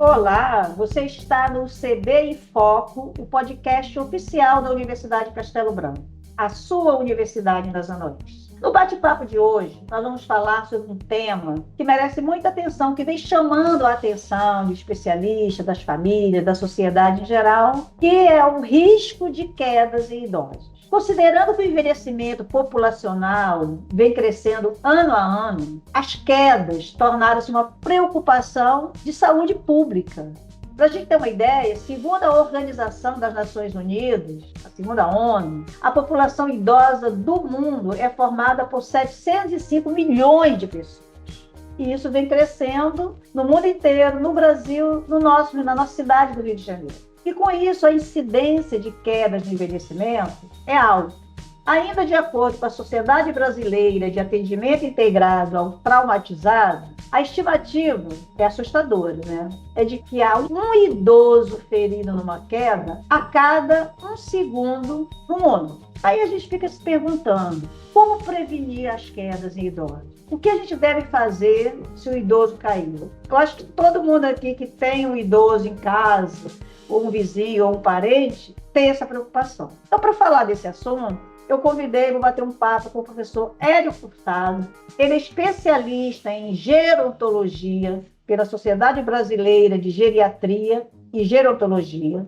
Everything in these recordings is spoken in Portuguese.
Olá, você está no CB em Foco, o podcast oficial da Universidade Castelo Branco, a sua Universidade das Anões. No bate-papo de hoje, nós vamos falar sobre um tema que merece muita atenção, que vem chamando a atenção de especialistas, das famílias, da sociedade em geral, que é o risco de quedas em idosos. Considerando que o envelhecimento populacional vem crescendo ano a ano, as quedas tornaram-se uma preocupação de saúde pública. Para a gente ter uma ideia, segundo a Organização das Nações Unidas, a segunda ONU, a população idosa do mundo é formada por 705 milhões de pessoas. E isso vem crescendo no mundo inteiro, no Brasil, na nossa cidade do Rio de Janeiro. E com isso, a incidência de quedas no envelhecimento é alta. Ainda de acordo com a Sociedade Brasileira de Atendimento Integrado ao Traumatizado, a estimativa é assustadora, né? É de que há um idoso ferido numa queda a cada 1 segundo no mundo. Aí a gente fica se perguntando, como prevenir as quedas em idosos? O que a gente deve fazer se o idoso caiu? Eu acho que todo mundo aqui que tem um idoso em casa, ou um vizinho, ou um parente, tem essa preocupação. Então, para falar desse assunto, eu convidei, vou bater um papo com o professor Hélio Furtado. Ele é especialista em gerontologia pela Sociedade Brasileira de Geriatria e Gerontologia.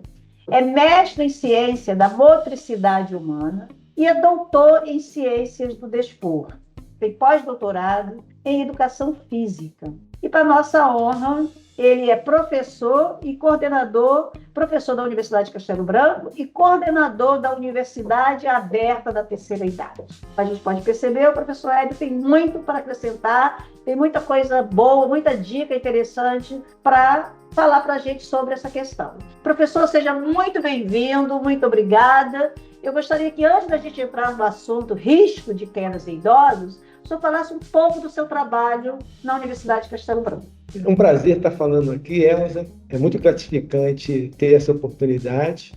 É mestre em ciência da motricidade humana e é doutor em ciências do desporto. Tem pós-doutorado em educação física. E, para nossa honra, ele é professor e coordenador, professor da Universidade de Castelo Branco e coordenador da Universidade Aberta da Terceira Idade. A gente pode perceber, o professor Hélio tem muito para acrescentar, tem muita coisa boa, muita dica interessante para falar para a gente sobre essa questão. Professor, seja muito bem-vindo, muito obrigada. Eu gostaria que, antes da gente entrar no assunto risco de quedas em idosos, o senhor falasse um pouco do seu trabalho na Universidade de Castelo Branco. É um prazer estar falando aqui, Elza. É muito gratificante ter essa oportunidade.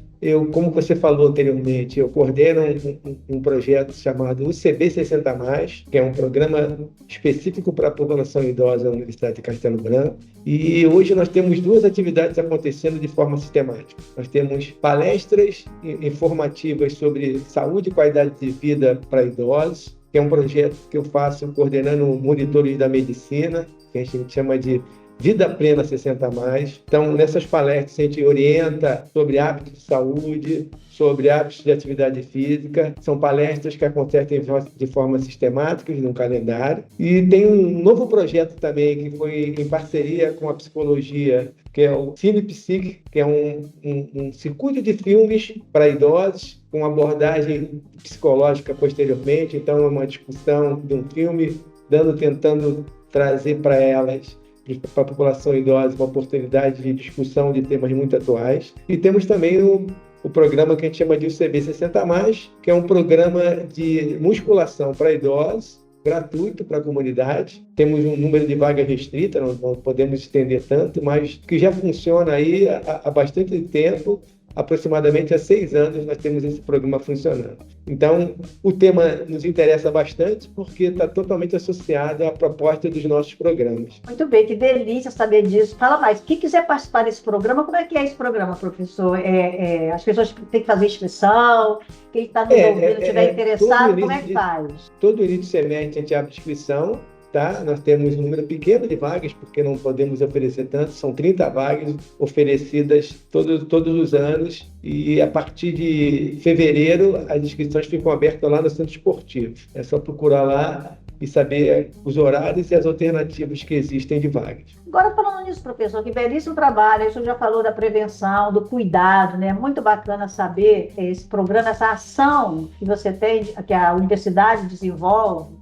Como você falou anteriormente, eu coordeno um projeto chamado UCB 60+, que é um programa específico para a população idosa da Universidade de Castelo Branco. E hoje nós temos 2 atividades acontecendo de forma sistemática. Nós temos palestras informativas sobre saúde e qualidade de vida para idosos, que é um projeto que eu faço coordenando monitores da medicina, que a gente chama de Vida Plena 60+. Então, nessas palestras, a gente orienta sobre hábitos de saúde, sobre hábitos de atividade física. São palestras que acontecem de forma sistemática, num calendário. E tem um novo projeto também, que foi em parceria com a psicologia, que é o Cine Psique, que é um circuito de filmes para idosos, com abordagem psicológica posteriormente. Então, é uma discussão de um filme, tentando trazer para elas, para a população idosa, uma oportunidade de discussão de temas muito atuais. E temos também o programa que a gente chama de UCB 60+, que é um programa de musculação para idosos, gratuito para a comunidade. Temos um número de vagas restrita, não podemos estender tanto, mas que já funciona aí há bastante tempo. Aproximadamente há 6 anos nós temos esse programa funcionando. Então, o tema nos interessa bastante porque está totalmente associado à proposta dos nossos programas. Muito bem, que delícia saber disso. Fala mais, quem quiser participar desse programa, como é que é esse programa, professor? As pessoas têm que fazer inscrição, quem está nos ouvindo, estiver interessado, como é que faz? Todo início de semestre a gente abre inscrição. Tá? Nós temos um número pequeno de vagas, porque não podemos oferecer tanto, são 30 vagas oferecidas todos os anos, e a partir de fevereiro as inscrições ficam abertas lá no Centro Esportivo. É só procurar lá e saber os horários e as alternativas que existem de vagas. Agora, falando nisso, professor, que belíssimo trabalho, o senhor já falou da prevenção, do cuidado, né? Muito bacana saber esse programa, essa ação que você tem, que a universidade desenvolve,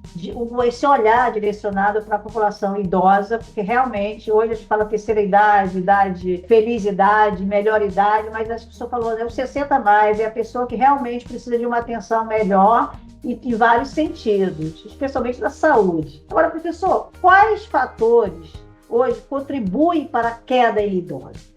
esse olhar direcionado para a população idosa, porque realmente hoje a gente fala terceira idade, idade, feliz idade, melhor idade, mas acho que o senhor falou, né, o 60+, é a pessoa que realmente precisa de uma atenção melhor e em vários sentidos, especialmente da saúde. Agora, professor, quais fatores hoje contribuem para a queda em idosos?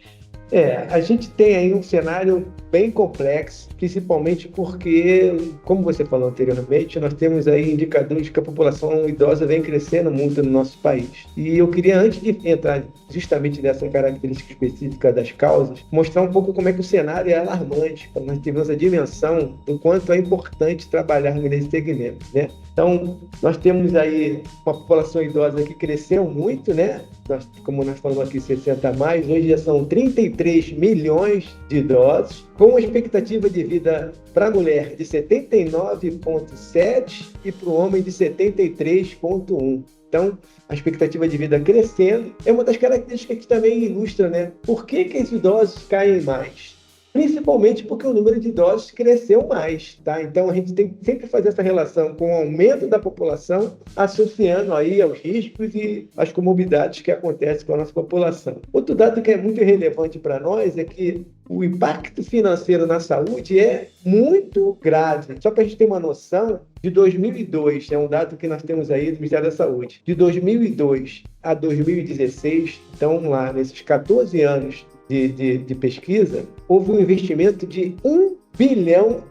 A gente tem aí um cenário bem complexo, principalmente porque, como você falou anteriormente, nós temos aí indicadores que a população idosa vem crescendo muito no nosso país. E eu queria, antes de entrar justamente nessa característica específica das causas, mostrar um pouco como é que o cenário é alarmante, para nós termos a dimensão do quanto é importante trabalharmos nesse segmento, né? Então, nós temos aí uma população idosa que cresceu muito, né? Como nós falamos aqui, 60 a mais, hoje já são 33 milhões de idosos, com uma expectativa de vida para a mulher de 79,7 e para o homem de 73,1. Então, a expectativa de vida crescendo é uma das características que também ilustra, né? Por que os idosos caem mais? Principalmente porque o número de idosos cresceu mais, tá? Então, a gente tem que sempre fazer essa relação com o aumento da população, associando aí aos riscos e às comorbidades que acontecem com a nossa população. Outro dado que é muito relevante para nós é que o impacto financeiro na saúde é muito grave. Só para a gente ter uma noção, de 2002, é um dado que nós temos aí do Ministério da Saúde, de 2002 a 2016, então lá nesses 14 anos de pesquisa, houve um investimento de R$ 1 bilhão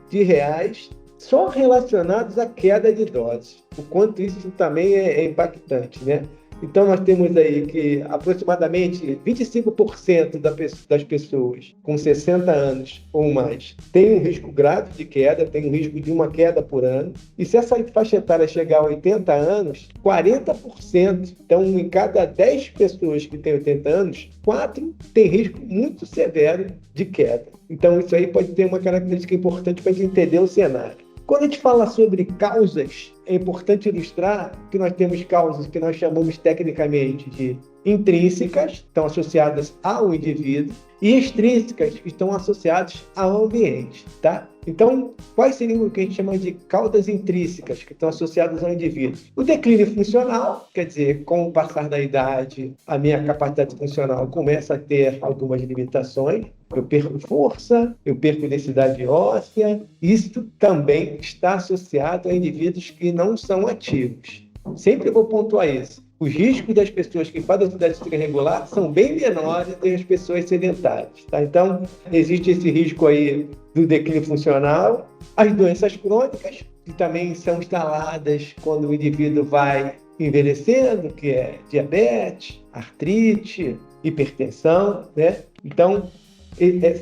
só relacionados à queda de idosos. O quanto isso também é impactante, né? Então, nós temos aí que aproximadamente 25% das pessoas com 60 anos ou mais têm um risco grave de queda, tem um risco de uma queda por ano. E se essa faixa etária chegar a 80 anos, 40%, então em cada 10 pessoas que têm 80 anos, 4 têm risco muito severo de queda. Então, isso aí pode ter uma característica importante para a gente entender o cenário. Quando a gente fala sobre causas, é importante ilustrar que nós temos causas que nós chamamos tecnicamente de intrínsecas, que estão associadas ao indivíduo, e extrínsecas, que estão associadas ao ambiente, tá? Então, quais seriam o que a gente chama de causas intrínsecas, que estão associadas ao indivíduo? O declínio funcional, quer dizer, com o passar da idade, a minha capacidade funcional começa a ter algumas limitações. Eu perco força, eu perco densidade óssea. Isso também está associado a indivíduos que não são ativos. Sempre vou pontuar isso. Os riscos das pessoas que fazem atividade física regular são bem menores do que as pessoas sedentárias, tá? Então, existe esse risco aí do declínio funcional. As doenças crônicas, que também são instaladas quando o indivíduo vai envelhecendo, que é diabetes, artrite, hipertensão, né? Então,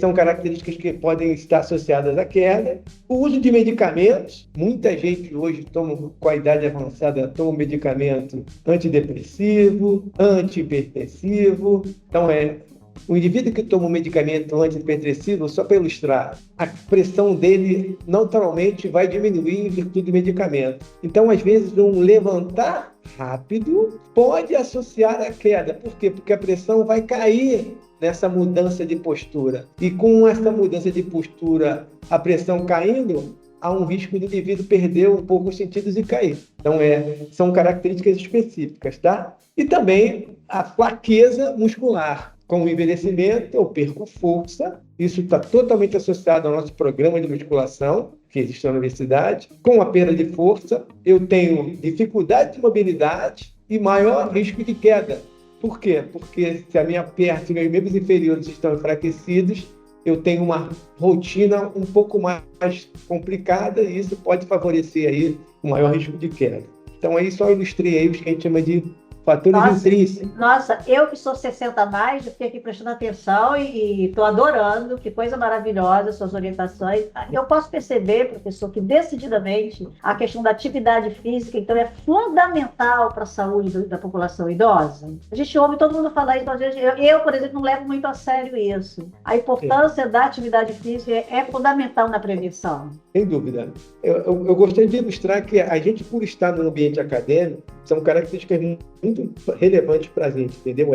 são características que podem estar associadas à queda. O uso de medicamentos, muita gente hoje com a idade avançada toma medicamento antidepressivo, antihipertensivo. Então, o indivíduo que toma um medicamento antihipertensivo, só para ilustrar, a pressão dele naturalmente vai diminuir em virtude do medicamento. Então, às vezes, um levantar rápido pode associar à queda. Por quê? Porque a pressão vai cair nessa mudança de postura. E com essa mudança de postura, a pressão caindo, há um risco do indivíduo perder um pouco os sentidos e cair. Então, são características específicas, tá? E também a fraqueza muscular. Com o envelhecimento, eu perco força. Isso está totalmente associado ao nosso programa de musculação, que existe na universidade. Com a perda de força, eu tenho dificuldade de mobilidade e maior risco de queda. Por quê? Porque se a minha perna e meus membros inferiores estão enfraquecidos, eu tenho uma rotina um pouco mais complicada e isso pode favorecer aí o maior risco de queda. Então, aí só ilustrei aí os que a gente chama de fatores intrínsecos. Nossa, eu que sou 60 a mais, eu fiquei aqui prestando atenção e estou adorando, que coisa maravilhosa, suas orientações. Eu posso perceber, professor, que decididamente a questão da atividade física, então, é fundamental para a saúde da população idosa. A gente ouve todo mundo falar isso, mas eu, por exemplo, não levo muito a sério isso. A importância da atividade física é fundamental na prevenção. Sem dúvida. Eu gostaria de ilustrar que a gente, por estar no ambiente acadêmico, são características muito relevantes para a gente, entendeu?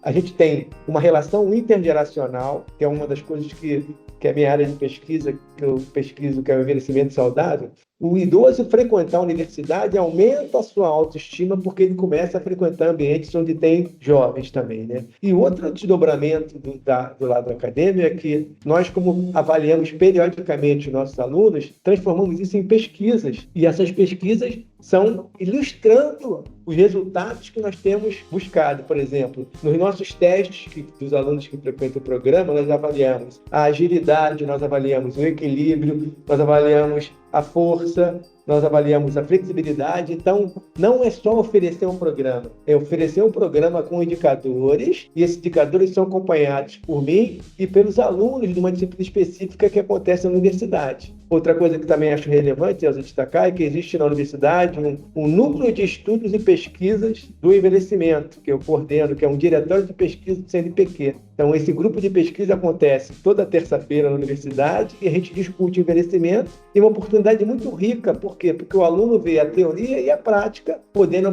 A gente tem uma relação intergeracional, que é uma das coisas que é a minha área de pesquisa, que eu pesquiso, que é o envelhecimento saudável. O idoso frequentar a universidade aumenta a sua autoestima porque ele começa a frequentar ambientes onde tem jovens também, né? E outro desdobramento do lado acadêmico é que nós, como avaliamos periodicamente os nossos alunos, transformamos isso em pesquisas. E essas pesquisas são ilustrando os resultados que nós temos buscado. Por exemplo, nos nossos testes dos alunos que frequentam o programa, nós avaliamos a agilidade, nós avaliamos o equilíbrio, nós avaliamos a força, nós avaliamos a flexibilidade. Então, não é só oferecer um programa, é oferecer um programa com indicadores, e esses indicadores são acompanhados por mim e pelos alunos de uma disciplina específica que acontece na universidade. Outra coisa que também acho relevante, Elza, destacar, é que existe na universidade um núcleo de estudos e pesquisas do envelhecimento, que eu coordeno, que é um diretório de pesquisa do CNPq. Então, esse grupo de pesquisa acontece toda terça-feira na universidade e a gente discute envelhecimento. E uma oportunidade muito rica, por quê? Porque o aluno vê a teoria e a prática, tendo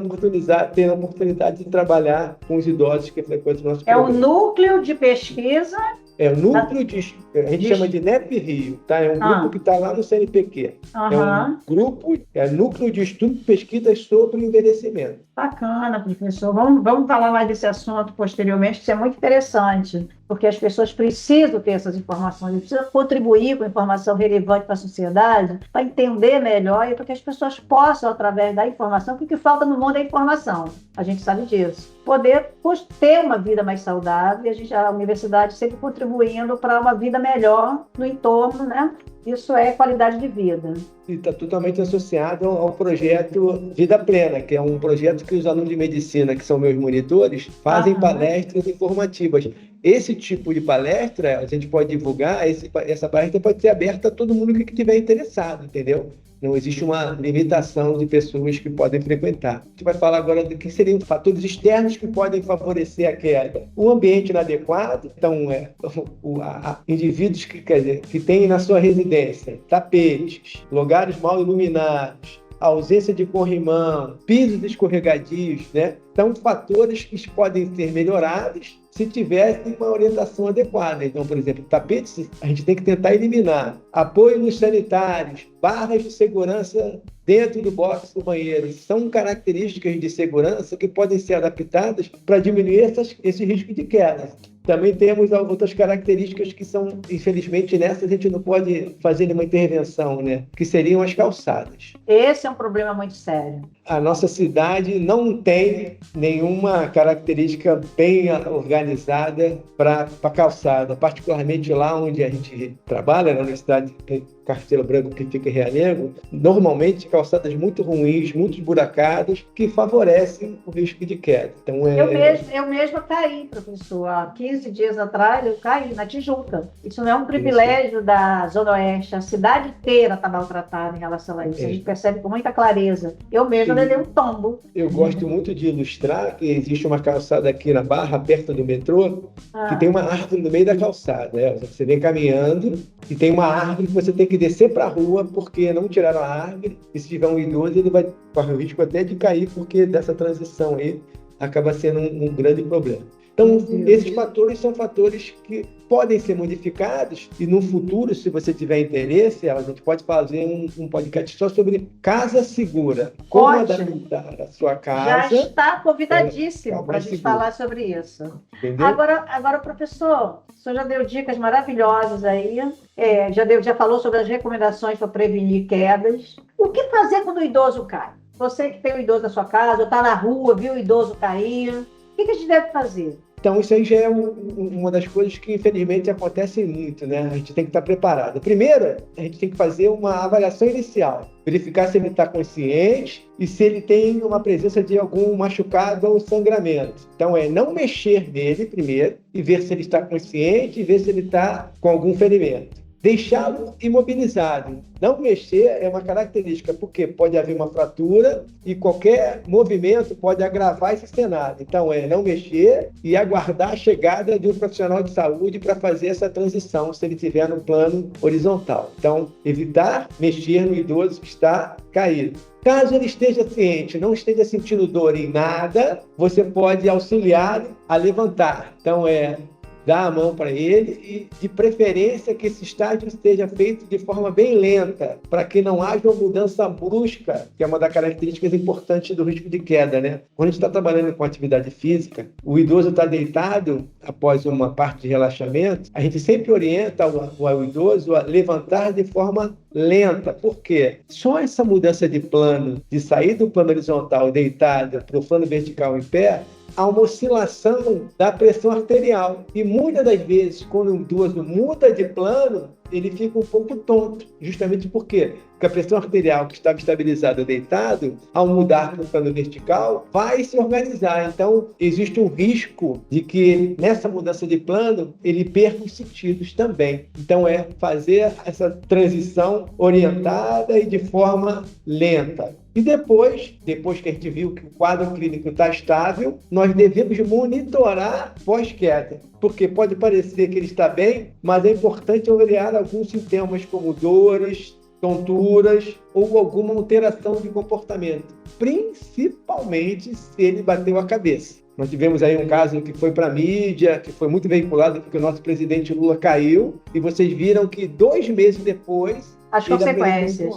a oportunidade de trabalhar com os idosos que frequentam o nosso programa. É o núcleo de pesquisa. É o núcleo a gente chama de NEP Rio, tá? É um grupo que está lá no CNPq. É um grupo, núcleo de estudo e pesquisas sobre envelhecimento. Bacana, professor. Vamos falar mais desse assunto posteriormente, que isso é muito interessante, porque as pessoas precisam ter essas informações, precisam contribuir com informação relevante para a sociedade, para entender melhor e para que as pessoas possam, através da informação, porque o que falta no mundo é informação, a gente sabe disso, poder ter uma vida mais saudável, e a universidade sempre contribuindo para uma vida melhor no entorno, né? Isso é qualidade de vida. E está totalmente associado ao projeto Vida Plena, que é um projeto que os alunos de medicina, que são meus monitores, fazem palestras informativas. Esse tipo de palestra, a gente pode divulgar, essa palestra pode ser aberta a todo mundo que estiver interessado, entendeu? Não existe uma limitação de pessoas que podem frequentar. A gente vai falar agora do que seriam fatores externos que podem favorecer a queda. O ambiente inadequado, então, indivíduos que têm na sua residência tapetes, lugares mal iluminados, ausência de corrimão, pisos escorregadios, né? São fatores que podem ser melhorados se tivesse uma orientação adequada. Então, por exemplo, tapetes a gente tem que tentar eliminar. Apoio nos sanitários, barras de segurança dentro do box do banheiro. São características de segurança que podem ser adaptadas para diminuir esse risco de queda. Também temos outras características que são, infelizmente, nessa a gente não pode fazer nenhuma intervenção, né? Que seriam as calçadas. Esse é um problema muito sério. A nossa cidade não tem nenhuma característica bem organizada para calçada, particularmente lá onde a gente trabalha, na Universidade Castelo Branco, que fica em Realengo, normalmente calçadas muito ruins, muito esburacadas, que favorecem o risco de queda. Então, Eu mesma caí, professor. Há 15 dias atrás, eu caí na Tijuca. Isso não é um privilégio da Zona Oeste. A cidade inteira está maltratada em relação a isso. A gente percebe com muita clareza. Eu mesma levei um tombo. Eu gosto muito de ilustrar que existe uma calçada aqui na Barra, perto do metrô, que tem uma árvore no meio da calçada. Você vem caminhando e tem uma árvore que você tem que descer para a rua porque não tiraram a árvore, e se tiver um idoso ele vai correr o risco até de cair, porque dessa transição aí acaba sendo um grande problema. Então, esses fatores são fatores que podem ser modificados e no futuro, se você tiver interesse, a gente pode fazer um podcast só sobre casa segura. Como adaptar a sua casa. Já está convidadíssimo para a gente falar sobre isso. Entendeu? Agora, professor, o senhor já deu dicas maravilhosas aí, já falou sobre as recomendações para prevenir quedas. O que fazer quando o idoso cai? Você que tem um idoso na sua casa, ou está na rua, viu o idoso cair, o que a gente deve fazer? Então, isso aí já é uma das coisas que, infelizmente, acontecem muito, né? A gente tem que estar preparado. Primeiro, a gente tem que fazer uma avaliação inicial, verificar se ele está consciente e se ele tem uma presença de algum machucado ou sangramento. Então, não mexer nele primeiro e ver se ele está consciente e ver se ele está com algum ferimento. Deixá-lo imobilizado. Não mexer é uma característica, porque pode haver uma fratura e qualquer movimento pode agravar esse cenário. Então, não mexer e aguardar a chegada de um profissional de saúde para fazer essa transição, se ele estiver no plano horizontal. Então, evitar mexer no idoso que está caído. Caso ele esteja ciente, não esteja sentindo dor em nada, você pode auxiliar a levantar. Então, dar a mão para ele e, de preferência, que esse estágio seja feito de forma bem lenta, para que não haja uma mudança brusca, que é uma das características importantes do risco de queda, né? Quando a gente está trabalhando com atividade física, o idoso está deitado após uma parte de relaxamento, a gente sempre orienta o idoso a levantar de forma lenta. Por quê? Só essa mudança de plano, de sair do plano horizontal deitado para o plano vertical em pé, há uma oscilação da pressão arterial. E muitas das vezes, quando o idoso muda de plano, ele fica um pouco tonto. Justamente por quê? Porque a pressão arterial que estava estabilizada deitado, ao mudar para o plano vertical, vai se organizar. Então, existe um risco de que, nessa mudança de plano, ele perca os sentidos também. Então, é fazer essa transição orientada e de forma lenta. E depois que a gente viu que o quadro clínico está estável, nós devemos monitorar pós-queda. Porque pode parecer que ele está bem, mas é importante avaliar alguns sintomas como dores, tonturas ou alguma alteração de comportamento, principalmente se ele bateu a cabeça. Nós tivemos aí um caso que foi para a mídia, que foi muito veiculado, porque o nosso presidente Lula caiu, e vocês viram que 2 meses depois... As consequências.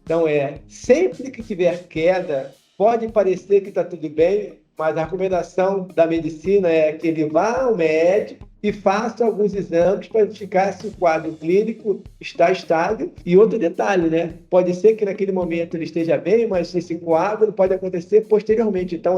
Então, sempre que tiver queda, pode parecer que está tudo bem, mas a recomendação da medicina é que ele vá ao médico e faça alguns exames para verificar se o quadro clínico está estável. E outro detalhe, né? Pode ser que naquele momento ele esteja bem, mas esse quadro pode acontecer posteriormente. Então,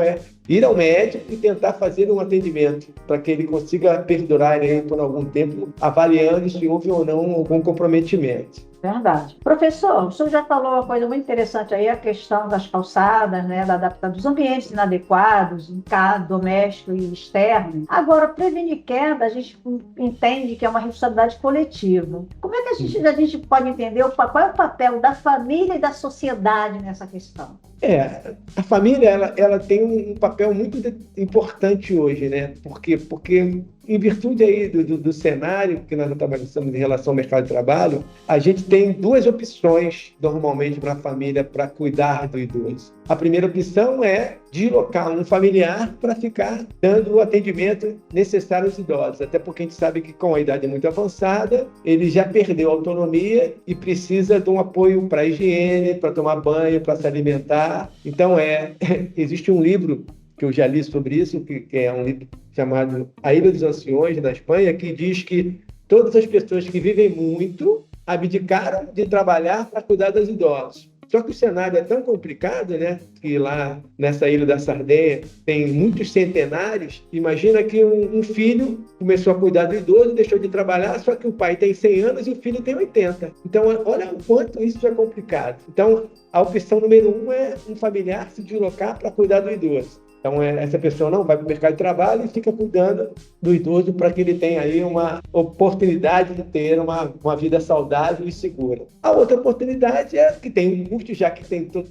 ir ao médico e tentar fazer um atendimento para que ele consiga perdurar aí por algum tempo, avaliando se houve ou não algum comprometimento. Verdade. Professor, o senhor já falou uma coisa muito interessante aí, a questão das calçadas, né, da adaptação dos ambientes inadequados, em casa, doméstico e externo. Agora, prevenir queda, a gente entende que é uma responsabilidade coletiva. Como é que a gente pode entender qual é o papel da família e da sociedade nessa questão? A família ela tem um papel muito importante hoje, né? Porque em virtude aí do cenário que nós estamos em relação ao mercado de trabalho, a gente tem 2 opções normalmente para a família para cuidar do idoso. A primeira opção é deslocar um familiar para ficar dando o atendimento necessário aos idosos, até porque a gente sabe que com a idade muito avançada, ele já perdeu a autonomia e precisa de um apoio para a higiene, para tomar banho, para se alimentar. Então, existe um livro que eu já li sobre isso, que é um livro chamado A Ilha dos Anciões, na Espanha, que diz que todas as pessoas que vivem muito abdicaram de trabalhar para cuidar dos idosos. Só que o cenário é tão complicado, né? Que lá nessa Ilha da Sardenha tem muitos centenários. Imagina que um filho começou a cuidar do idoso, deixou de trabalhar, só que o pai tem 100 anos e o filho tem 80. Então, olha o quanto isso é complicado. Então, a opção número 1 é um familiar se deslocar para cuidar do idoso. Então, essa pessoa não vai para o mercado de trabalho e fica cuidando do idoso para que ele tenha aí uma oportunidade de ter uma vida saudável e segura. A outra oportunidade é que tem um custo, já que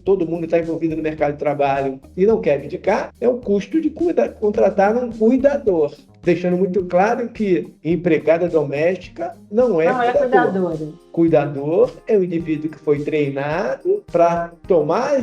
todo mundo está envolvido no mercado de trabalho e não quer abdicar, é o custo de contratar um cuidador. Deixando muito claro que empregada doméstica não é cuidadora. Cuidador é o indivíduo que foi treinado para tomar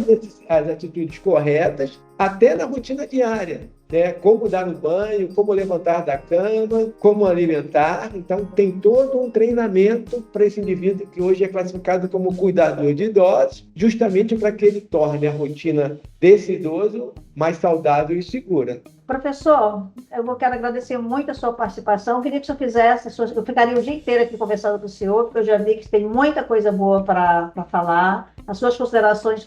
as atitudes corretas até na rotina diária, né? Como dar um banho, como levantar da cama, como alimentar. Então, tem todo um treinamento para esse indivíduo que hoje é classificado como cuidador de idosos, justamente para que ele torne a rotina desse idoso mais saudável e segura. Professor, eu quero agradecer muito a sua participação. Eu queria que o senhor fizesse, eu ficaria o dia inteiro aqui conversando com o senhor, porque eu já vi que tem muita coisa boa para falar. As suas considerações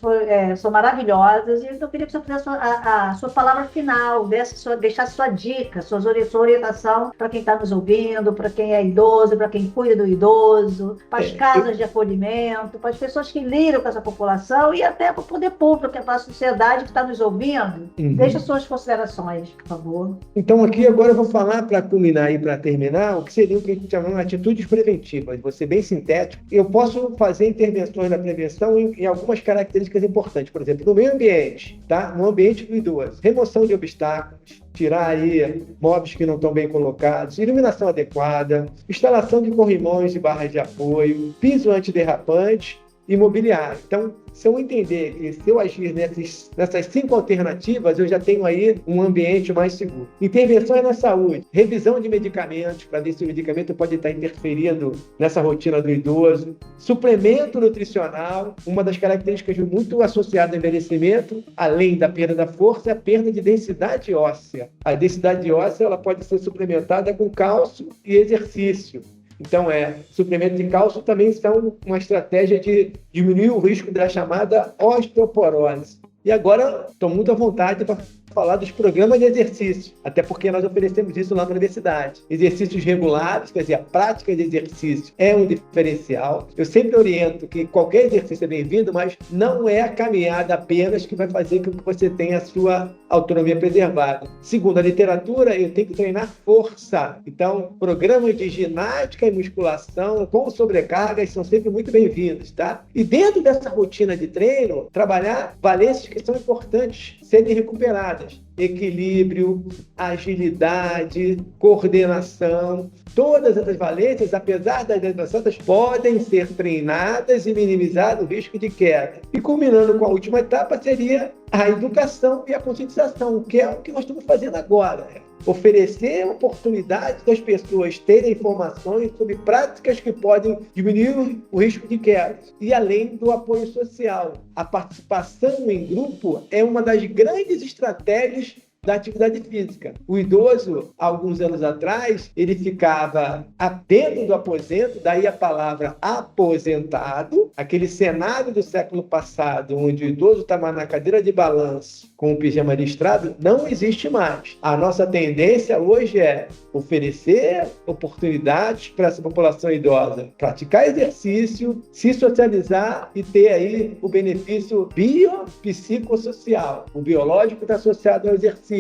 são maravilhosas, e eu queria que o senhor fizesse a sua palavra final, deixasse sua dica, sua orientação para quem está nos ouvindo, para quem é idoso, para quem cuida do idoso, para as casas de acolhimento, para as pessoas que lidam com essa população e até para o poder público, para a sociedade que está nos ouvindo. Deixa suas considerações, por favor. Então, aqui agora eu vou falar, para culminar e para terminar, o que seria o que a gente chama de atitudes preventivas. Vou ser bem sintético. Eu posso fazer intervenções na prevenção em algumas características importantes. Por exemplo, no meio ambiente, tá? No ambiente do idoso. Remoção de obstáculos, tirar aí móveis que não estão bem colocados, iluminação adequada, instalação de corrimões e barras de apoio, piso antiderrapante, imobiliário. Então, se eu entender que se eu agir nessas 5 alternativas, eu já tenho aí um ambiente mais seguro. Intervenções na saúde, revisão de medicamentos, para ver se o medicamento pode estar interferindo nessa rotina do idoso. Suplemento nutricional, uma das características muito associadas ao envelhecimento, além da perda da força, é a perda de densidade óssea. A densidade óssea ela pode ser suplementada com cálcio e exercício. Então, suplementos de cálcio também são uma estratégia de diminuir o risco da chamada osteoporose. E agora, estou muito à vontade para falar dos programas de exercício, até porque nós oferecemos isso lá na universidade. Exercícios regulares, quer dizer, a prática de exercício é um diferencial. Eu sempre oriento que qualquer exercício é bem-vindo, mas não é a caminhada apenas que vai fazer com que você tenha a sua autonomia preservada. Segundo a literatura, eu tenho que treinar força. Então, programas de ginástica e musculação com sobrecargas são sempre muito bem-vindos, tá? E dentro dessa rotina de treino, trabalhar valências que são importantes serem recuperadas. Equilíbrio, agilidade, coordenação. Todas essas valências, apesar das adversidades, podem ser treinadas e minimizar o risco de queda. E culminando com a última etapa seria a educação e a conscientização, que é o que nós estamos fazendo agora. Oferecer oportunidades das pessoas terem informações sobre práticas que podem diminuir o risco de queda. E além do apoio social. A participação em grupo é uma das grandes estratégias da atividade física. O idoso, alguns anos atrás, ele ficava dentro do aposento, daí a palavra aposentado, aquele cenário do século passado, onde o idoso estava na cadeira de balanço com o pijama listrado, não existe mais. A nossa tendência hoje é oferecer oportunidades para essa população idosa, praticar exercício, se socializar e ter aí o benefício biopsicossocial. O biológico está associado ao exercício.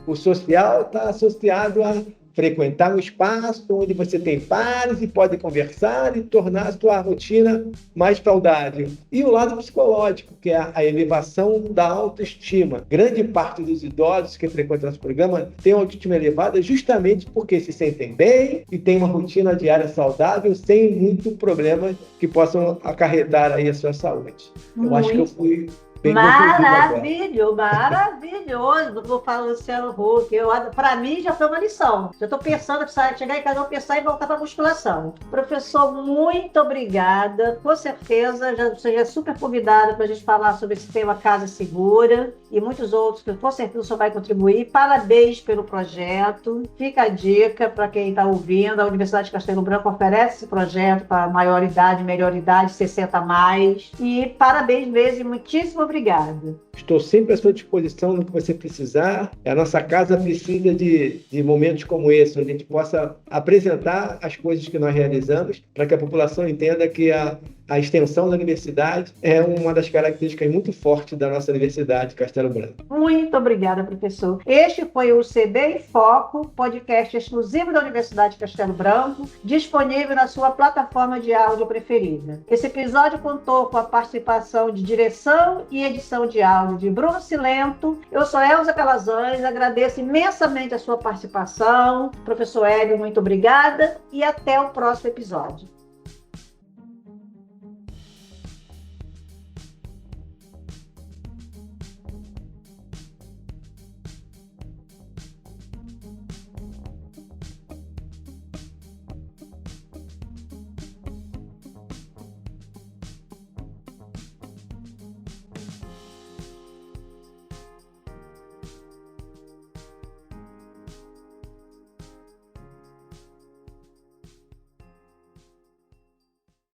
O social está associado a frequentar um espaço onde você tem pares e pode conversar e tornar a sua rotina mais saudável. E o lado psicológico, que é a elevação da autoestima. Grande parte dos idosos que frequentam nosso programa tem uma autoestima elevada justamente porque se sentem bem e tem uma rotina diária saudável sem muito problema que possam acarretar aí a sua saúde. Eu acho que eu fui maravilhoso. Vou falar Luciano Huck. Para mim já foi uma lição. Já estou pensando que chegar em casa, pensar e voltar para a musculação. Professor, muito obrigada. Com certeza, você já é super convidado para a gente falar sobre esse tema Casa Segura e muitos outros que com certeza só vai contribuir. Parabéns pelo projeto. Fica a dica para quem está ouvindo. A Universidade de Castelo Branco oferece esse projeto para maior idade, melhor idade, 60 a mais. E parabéns mesmo, muitíssimo obrigada. Estou sempre à sua disposição no que você precisar. A nossa casa precisa de momentos como esse, onde a gente possa apresentar as coisas que nós realizamos, para que a população entenda que a extensão da universidade é uma das características muito fortes da nossa Universidade de Castelo Branco. Muito obrigada, professor. Este foi o CB em Foco, podcast exclusivo da Universidade de Castelo Branco, disponível na sua plataforma de áudio preferida. Esse episódio contou com a participação de direção e edição de áudio de Bruno Silento. Eu sou Elza Calazans, agradeço imensamente a sua participação. Professor Hélio, muito obrigada e até o próximo episódio.